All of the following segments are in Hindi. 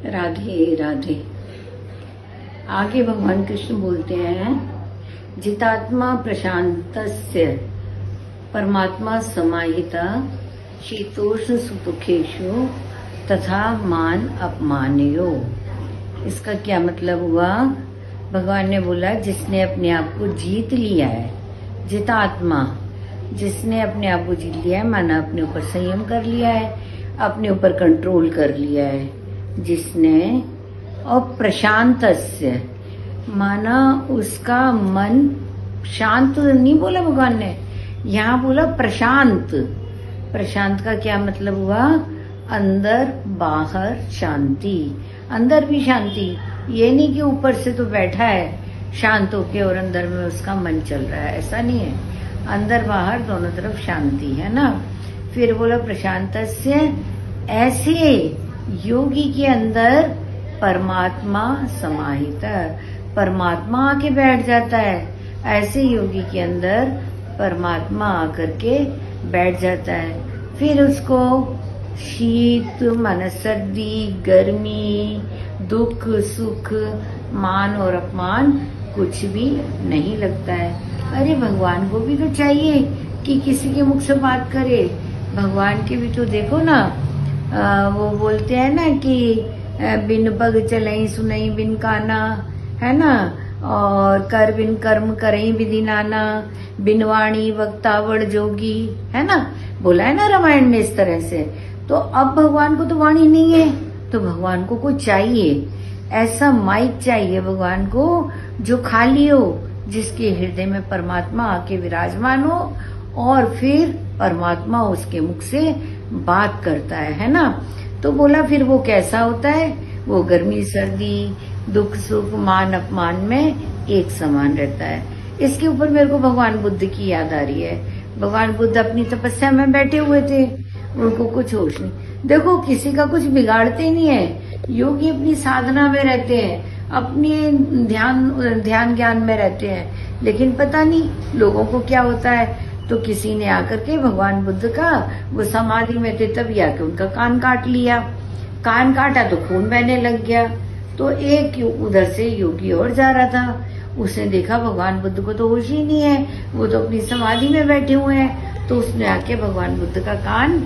राधे राधे। आगे भगवान कृष्ण बोलते हैं, जितात्मा प्रशांतस्य परमात्मा समाहिता शीतोष्ण सुदुखेषु तथा मान अपमानयो। इसका क्या मतलब हुआ? भगवान ने बोला, जिसने अपने आप को जीत लिया है, जितात्मा, जिसने अपने आप को जीत लिया है, माना अपने ऊपर संयम कर लिया है, अपने ऊपर कंट्रोल कर लिया है, जिसने, और प्रशांतस्य, माना उसका मन शांत नहीं बोला भगवान ने, यहाँ बोला प्रशांत। प्रशांत का क्या मतलब हुआ? अंदर बाहर शांति, अंदर भी शांति। ये नहीं कि ऊपर से तो बैठा है शांत होके और अंदर में उसका मन चल रहा है, ऐसा नहीं है। अंदर बाहर दोनों तरफ शांति है ना। फिर बोला प्रशांतस्य, ऐसे योगी के अंदर परमात्मा समाहित, परमात्मा आके बैठ जाता है। ऐसे योगी के अंदर परमात्मा आकर के बैठ जाता है। फिर उसको शीत माना सर्दी, गर्मी, दुख सुख, मान और अपमान कुछ भी नहीं लगता है। अरे भगवान को भी तो चाहिए कि किसी के मुख से बात करे। भगवान के भी तो देखो ना, वो बोलते हैं ना कि बिन पग चलई सुनई बिन काना, है ना, और कर बिन कर्म करई विधि नाना, बिन वाणी वक्तावड़ जोगी, है ना, बोला है ना रामायण में इस तरह से। तो अब भगवान को तो वाणी नहीं है, तो भगवान को कुछ चाहिए, ऐसा माइक चाहिए भगवान को जो खाली हो, जिसके हृदय में परमात्मा आके विराजमान हो और फिर परमात्मा उसके मुख से बात करता है ना। तो बोला फिर वो कैसा होता है? वो गर्मी सर्दी, दुख सुख, मान अपमान में एक समान रहता है। इसके ऊपर मेरे को भगवान बुद्ध की याद आ रही है। भगवान बुद्ध अपनी तपस्या में बैठे हुए थे, उनको कुछ होश नहीं। देखो, किसी का कुछ बिगाड़ते नहीं है। योगी अपनी साधना में रहते हैं, अपने ध्यान ज्ञान में रहते हैं, लेकिन पता नहीं लोगों को क्या होता है। तो किसी ने आकर के भगवान बुद्ध का, वो समाधि में थे तभी आके उनका कान काट लिया। कान काटा तो खून बहने लग गया। तो एक उधर से योगी और जा रहा था, उसने देखा भगवान बुद्ध को तो होश ही नहीं है, वो तो अपनी समाधि में बैठे हुए हैं। तो उसने आके भगवान बुद्ध का कान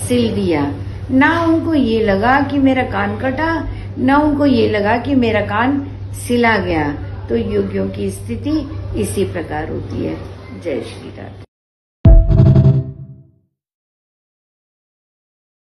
सिल दिया। ना उनको ये लगा कि मेरा कान कटा, ना उनको ये लगा कि मेरा कान सिला गया। तो योगियों की स्थिति इसी प्रकार होती है। जय श्री राधे।